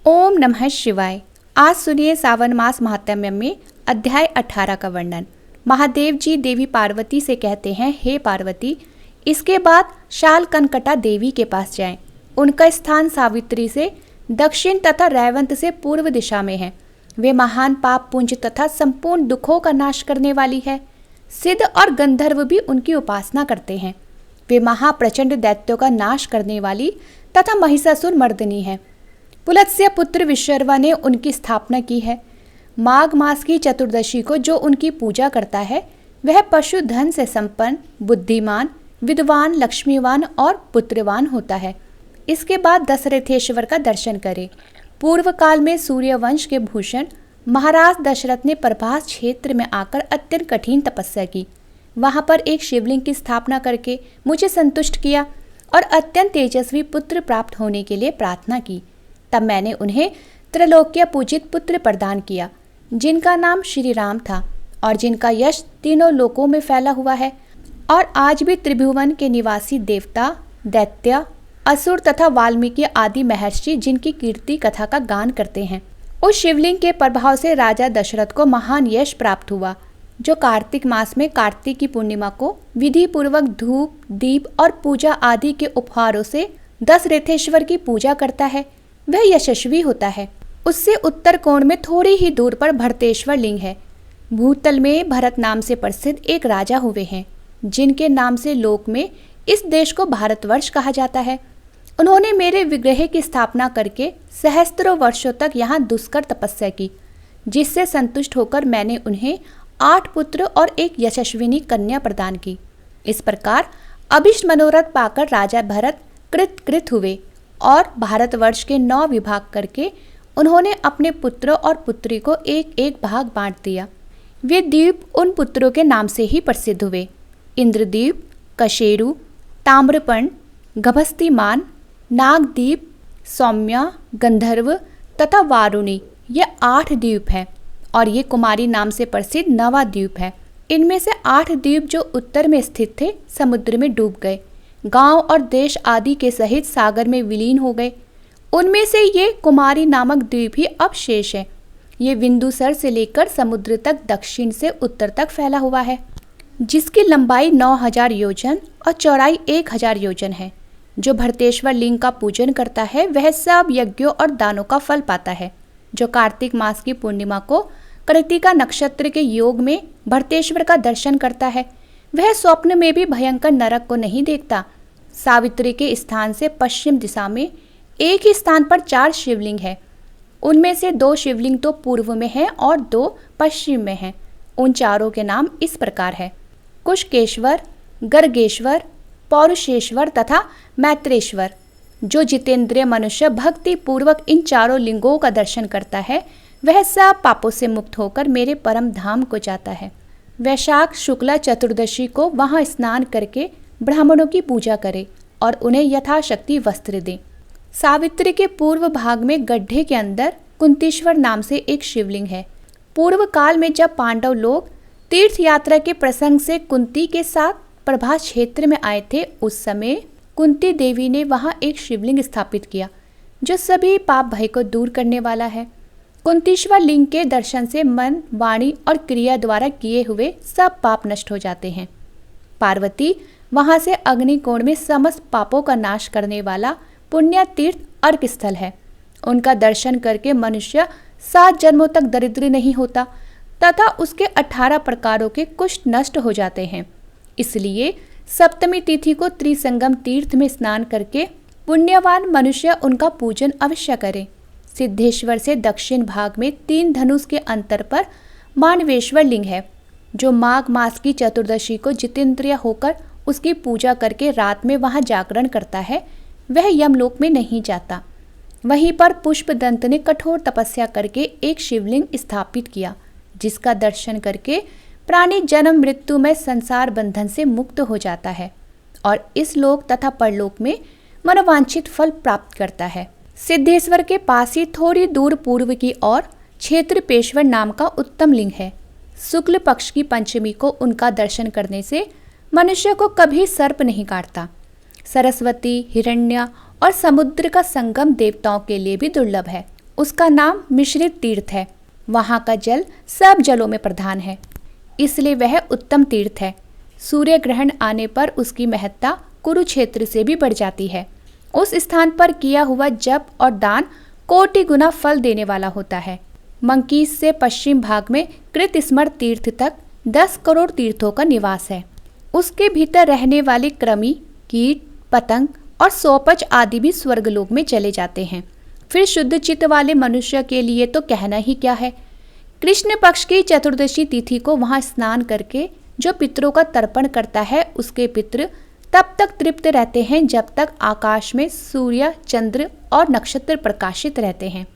ओम नमः शिवाय। आज सुनिए सावन मास महात्म्य में अध्याय 18 का वर्णन। महादेव जी देवी पार्वती से कहते हैं, हे पार्वती, इसके बाद शाल कनकटा देवी के पास जाएं। उनका स्थान सावित्री से दक्षिण तथा रैवंत से पूर्व दिशा में है। वे महान पाप पुंज तथा संपूर्ण दुखों का नाश करने वाली है। सिद्ध और गंधर्व भी उनकी उपासना करते हैं। वे महाप्रचंड दैत्यों का नाश करने वाली तथा महिषासुर मर्दिनी है। पुलत्स्य पुत्र विश्वकर्मा ने उनकी स्थापना की है। माघ मास की चतुर्दशी को जो उनकी पूजा करता है वह पशुधन से संपन्न, बुद्धिमान, विद्वान, लक्ष्मीवान और पुत्रवान होता है। इसके बाद दशरथेश्वर का दर्शन करें। पूर्व काल में सूर्यवंश के भूषण महाराज दशरथ ने प्रभास क्षेत्र में आकर अत्यंत कठिन तपस्या की। वहां पर एक शिवलिंग की स्थापना करके मुझे संतुष्ट किया और अत्यंत तेजस्वी पुत्र प्राप्त होने के लिए प्रार्थना की। तब मैंने उन्हें त्रैलोक्य पूजित पुत्र प्रदान किया, जिनका नाम श्री राम था और जिनका यश तीनों लोकों में फैला हुआ है। और आज भी त्रिभुवन के निवासी देवता, दैत्य, असुर तथा वाल्मीकि आदि महर्षि जिनकी कीर्ति कथा का गान करते हैं। उस शिवलिंग के प्रभाव से राजा दशरथ को महान यश प्राप्त हुआ। जो कार्तिक मास में कार्तिक की पूर्णिमा को विधि पूर्वक धूप, दीप और पूजा आदि के उपहारों से दशरथेश्वर की पूजा करता है, वह यशस्वी होता है। उससे उत्तर कोण में थोड़ी ही दूर पर भरतेश्वर लिंग है। भूतल में भरत नाम से प्रसिद्ध एक राजा हुए हैं, जिनके नाम से लोक में इस देश को भारतवर्ष कहा जाता है। उन्होंने मेरे विग्रह की स्थापना करके सहस्त्रों वर्षों तक यहाँ दुष्कर तपस्या की, जिससे संतुष्ट होकर मैंने उन्हें 8 पुत्र और एक यशस्विनी कन्या प्रदान की। इस प्रकार अभिष्ट मनोरथ पाकर राजा भरत कृत हुए और भारतवर्ष के 9 विभाग करके उन्होंने अपने पुत्र और पुत्री को एक एक भाग बांट दिया। वे द्वीप उन पुत्रों के नाम से ही प्रसिद्ध हुए। इंद्रद्वीप, कशेरु, ताम्रपर्ण, गभस्तिमान, नागद्वीप, सौम्या, गंधर्व तथा वारुणी, ये 8 द्वीप हैं और ये कुमारी नाम से प्रसिद्ध नवा द्वीप है। इनमें से 8 द्वीप जो उत्तर में स्थित थे समुद्र में डूब गए, गांव और देश आदि के सहित सागर में विलीन हो गए। उनमें से ये कुमारी नामक द्वीप ही अब शेष है। ये बिंदुसर से लेकर समुद्र तक दक्षिण से उत्तर तक फैला हुआ है, जिसकी लंबाई 9000 योजन और चौड़ाई 1000 योजन है। जो भरतेश्वर लिंग का पूजन करता है वह सब यज्ञों और दानों का फल पाता है। जो कार्तिक मास की पूर्णिमा को कृतिका नक्षत्र के योग में भरतेश्वर का दर्शन करता है वह स्वप्न में भी भयंकर नरक को नहीं देखता। सावित्री के स्थान से पश्चिम दिशा में एक ही स्थान पर 4 शिवलिंग है। उनमें से 2 शिवलिंग तो पूर्व में है और 2 पश्चिम में है। उन चारों के नाम इस प्रकार है: कुशकेश्वर, गर्गेश्वर, पौरुषेश्वर तथा मैत्रेश्वर। जो जितेंद्रिय मनुष्य भक्ति पूर्वक इन चारों लिंगों का दर्शन करता है वह सब पापों से मुक्त होकर मेरे परम धाम को जाता है। वैशाख शुक्ला चतुर्दशी को वहां स्नान करके ब्राह्मणों की पूजा करे और उन्हें यथाशक्ति वस्त्र दें। सावित्री के पूर्व भाग में गड्ढे के अंदर कुंतीश्वर नाम से एक शिवलिंग है। पूर्व काल में जब पांडव लोग तीर्थ यात्रा के प्रसंग से कुंती के साथ प्रभास क्षेत्र में आए थे, उस समय कुंती देवी ने वहां एक शिवलिंग स्थापित किया जो सभी पाप भय को दूर करने वाला है। कुंतीश्वर लिंग के दर्शन से मन, वाणी और क्रिया द्वारा किए हुए सब पाप नष्ट हो जाते हैं। पार्वती वहां से अग्निकोण में समस्त पापों का नाश करने वाला पुण्य तीर्थ अर्क स्थल है। उनका दर्शन करके मनुष्य 7 जन्मों तक दरिद्र नहीं होता तथा उसके 18 प्रकारों के कुष्ठ नष्ट हो जाते हैं। इसलिए सप्तमी तिथि को त्रिसंगम तीर्थ में स्नान करके पुण्यवान मनुष्य उनका पूजन अवश्य करे। सिद्धेश्वर से दक्षिण भाग में 3 धनुष के अंतर पर मानवेश्वर लिंग है। जो माघ मास की चतुर्दशी को जितेंद्रिय होकर उसकी पूजा करके रात में वहां जागरण करता है वह यमलोक में नहीं जाता। वहीं पर पुष्पदंत ने कठोर तपस्या करके एक शिवलिंग स्थापित किया, जिसका दर्शन करके प्राणी जन्म मृत्यु में संसार बंधन से मुक्त हो जाता है और इस लोक तथा परलोक में मनोवांछित फल प्राप्त करता है। सिद्धेश्वर के पास ही थोड़ी दूर पूर्व की ओर क्षेत्रपेश्वर नाम का उत्तम लिंग है। शुक्ल पक्ष की पंचमी को उनका दर्शन करने से मनुष्य को कभी सर्प नहीं काटता। सरस्वती, हिरण्य और समुद्र का संगम देवताओं के लिए भी दुर्लभ है। उसका नाम मिश्रित तीर्थ है। वहाँ का जल सब जलों में प्रधान है, इसलिए वह उत्तम तीर्थ है। सूर्य ग्रहण आने पर उसकी महत्ता कुरुक्षेत्र से भी बढ़ जाती है। उस स्थान पर किया हुआ जप और दान कोटि गुना फल देने वाला होता है। मंकीस से पश्चिम भाग में कृतस्मर तीर्थ तक 10 करोड़ तीर्थों का निवास है। उसके भीतर रहने वाले कृमि, कीट, पतंग और सोपच आदि भी स्वर्गलोक में चले जाते हैं। फिर शुद्ध चित्त वाले मनुष्य के लिए तो कहना ही क्या है। कृष्ण पक्ष की चतुर्दशी तिथि को वहां स्नान करके जो पितरों का तर्पण करता है, उसके पितृ तब तक तृप्त रहते हैं जब तक आकाश में सूर्य, चंद्र और नक्षत्र प्रकाशित रहते हैं।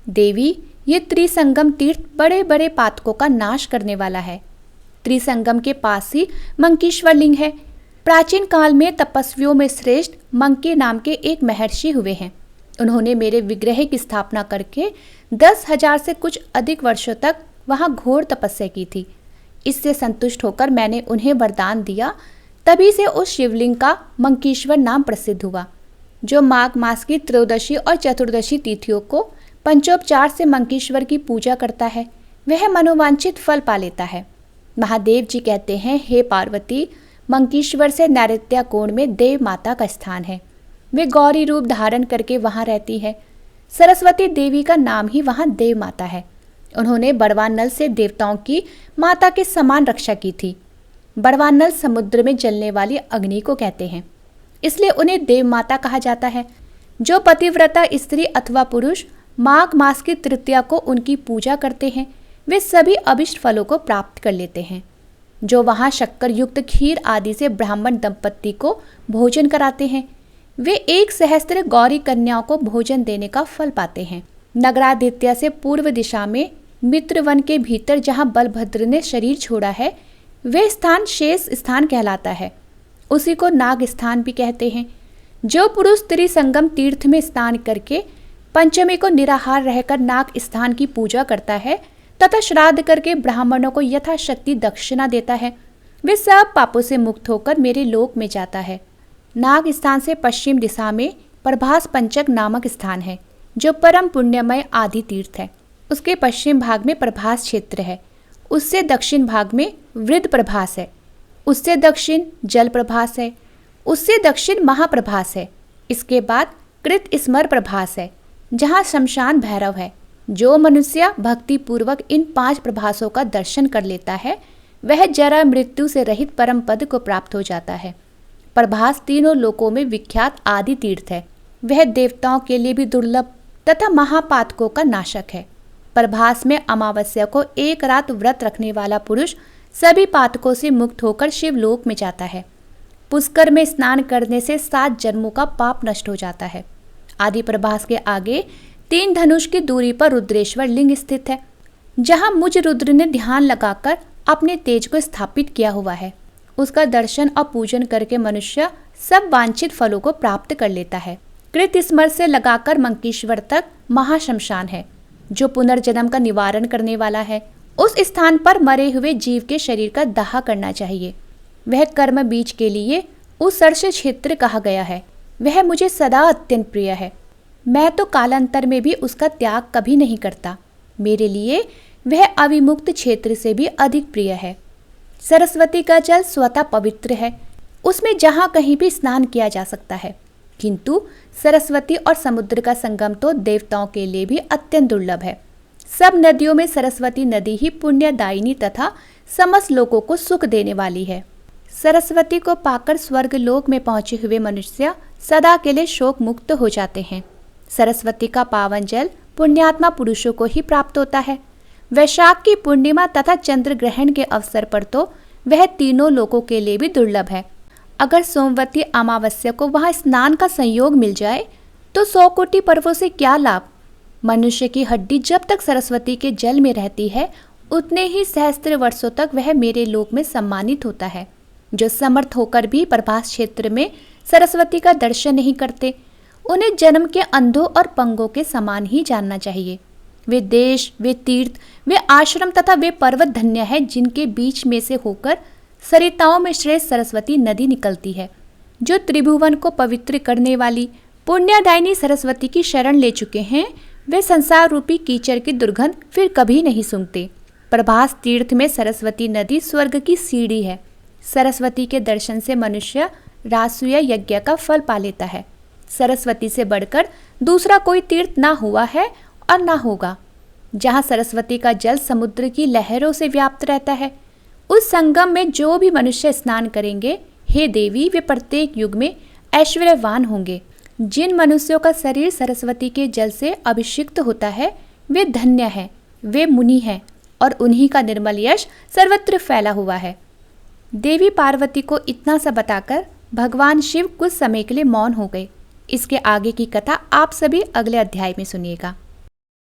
देवी, ये त्रिसंगम तीर्थ बड़े बड़े पातकों का नाश करने वाला है। त्रिसंगम के पास ही मंकीश्वर लिंग है। प्राचीन काल में तपस्वियों में श्रेष्ठ मंकी नाम के एक महर्षि हुए हैं। उन्होंने मेरे विग्रह की स्थापना करके 10,000 से कुछ अधिक वर्षों तक वहां घोर तपस्या की थी। इससे संतुष्ट होकर मैंने उन्हें वरदान दिया। तभी से उस शिवलिंग का मंकीश्वर नाम प्रसिद्ध हुआ। जो माघ मास की त्रयोदशी और चतुर्दशी तिथियों को पंचोपचार से मंकीश्वर की पूजा करता है, वह मनोवांछित फल पा लेता है। महादेव जी कहते हैं, हे पार्वती, मंकीश्वर से नैऋत्य कोण में देव माता का स्थान है। वे गौरी रूप धारण करके वहां रहती है। सरस्वती देवी का नाम ही वहां देव माता है। उन्होंने बड़वानल से देवताओं की माता के समान रक्षा की थी। बड़वानल समुद्र में जलने वाली अग्नि को कहते हैं, इसलिए उन्हें देव माता कहा जाता है। जो पतिव्रता स्त्री अथवा पुरुष माघ मास की तृतीया को उनकी पूजा करते हैं, वे सभी अभिष्ट फलों को प्राप्त कर लेते हैं। जो वहां शक्कर युक्त खीर आदि से ब्राह्मण दंपत्ति को भोजन कराते हैं, वे 1 सहस्त्र गौरी कन्याओं को भोजन देने का फल पाते हैं। नगरादित्य से पूर्व दिशा में मित्रवन के भीतर जहां बलभद्र ने शरीर छोड़ा है, वे स्थान शेष स्थान कहलाता है। उसी को नाग स्थान भी कहते हैं। जो पुरुष त्रिसंगम तीर्थ में स्नान करके पंचमी को निराहार रहकर नाग स्थान की पूजा करता है तथा श्राद्ध करके ब्राह्मणों को यथाशक्ति दक्षिणा देता है, वे सब पापों से मुक्त होकर मेरे लोक में जाता है। नाग स्थान से पश्चिम दिशा में प्रभास पंचक नामक स्थान है, जो परम पुण्यमय आदि तीर्थ है। उसके पश्चिम भाग में प्रभास क्षेत्र है। उससे दक्षिण भाग में वृद्ध प्रभास है। उससे दक्षिण जल प्रभास है। उससे दक्षिण महाप्रभास है। इसके बाद कृत स्मर प्रभास है, जहाँ शमशान भैरव है। जो मनुष्य भक्ति पूर्वक इन 5 प्रभासों का दर्शन कर लेता है, वह जरा मृत्यु से रहित परम पद को प्राप्त हो जाता है। प्रभास तीनों लोकों में विख्यात आदि तीर्थ है। वह देवताओं के लिए भी दुर्लभ तथा महापातकों का नाशक है। प्रभास में अमावस्या को 1 रात व्रत रखने वाला पुरुष सभी पातकों से मुक्त होकर शिवलोक में जाता है। पुष्कर में स्नान करने से 7 जन्मों का पाप नष्ट हो जाता है। आदि प्रभास के आगे 3 धनुष की दूरी पर रुद्रेश्वर लिंग स्थित है, जहां मुझ रुद्र ने ध्यान लगाकर अपने तेज को स्थापित किया हुआ है। उसका दर्शन और पूजन करके मनुष्य सब वांछित फलों को प्राप्त कर लेता है। कृत स्मर से लगाकर मंकीश्वर तक महाशमशान है, जो पुनर्जन्म का निवारण करने वाला है। उस स्थान पर मरे हुए जीव के शरीर का दाह करना चाहिए। वह कर्म बीज के लिए उत्सर्ष क्षेत्र कहा गया है। वह मुझे सदा अत्यंत प्रिय है। मैं तो कालांतर में भी उसका त्याग कभी नहीं करता। मेरे लिए वह अविमुक्त क्षेत्र से भी अधिक प्रिय है। सरस्वती का जल स्वतः पवित्र है। उसमें जहाँ कहीं भी स्नान किया जा सकता है, किंतु सरस्वती और समुद्र का संगम तो देवताओं के लिए भी अत्यंत दुर्लभ है। सब नदियों में सरस्वती नदी ही पुण्यदायिनी तथा समस्त लोगों को सुख देने वाली है। सरस्वती को पाकर स्वर्ग लोक में पहुंचे हुए मनुष्य सदा के लिए शोक मुक्त हो जाते हैं। सरस्वती का पावन जल पुण्यात्मा पुरुषों को ही प्राप्त होता है। वैशाख की पूर्णिमा तथा चंद्र ग्रहण के अवसर पर तो वह तीनों लोकों के लिए भी दुर्लभ है। अगर सोमवती अमावस्या को वहां स्नान का संयोग मिल जाए तो 100 कोटि पर्वों से क्या लाभ। मनुष्य की हड्डी जब तक सरस्वती के जल में रहती है, उतने ही सहस्त्र वर्षों तक वह मेरे लोक में सम्मानित होता है। जो समर्थ होकर भी प्रभास क्षेत्र में सरस्वती का दर्शन नहीं करते, उन्हें जन्म के अंधों और पंगों के समान ही जानना चाहिए। वे देश, वे तीर्थ, वे आश्रम तथा वे पर्वत धन्य है जिनके बीच में से होकर सरिताओं में श्रेष्ठ सरस्वती नदी निकलती है। जो त्रिभुवन को पवित्र करने वाली पुण्यदायिनी सरस्वती की शरण ले चुके हैं, वे संसार रूपी कीचड़ की दुर्गंध फिर कभी नहीं सूंघते। प्रभास तीर्थ में सरस्वती नदी स्वर्ग की सीढ़ी है। सरस्वती के दर्शन से मनुष्य राजसूय यज्ञ का फल पा लेता है। सरस्वती से बढ़कर दूसरा कोई तीर्थ ना हुआ है और ना होगा। जहाँ सरस्वती का जल समुद्र की लहरों से व्याप्त रहता है, उस संगम में जो भी मनुष्य स्नान करेंगे, हे देवी, वे प्रत्येक युग में ऐश्वर्यवान होंगे। जिन मनुष्यों का शरीर सरस्वती के जल से अभिषिक्त होता है, वे धन्य हैं, वे मुनि हैं और उन्हीं का निर्मल यश सर्वत्र फैला हुआ है। देवी पार्वती को इतना सा बताकर भगवान शिव कुछ समय के लिए मौन हो गए। इसके आगे की कथा आप सभी अगले अध्याय में सुनिएगा।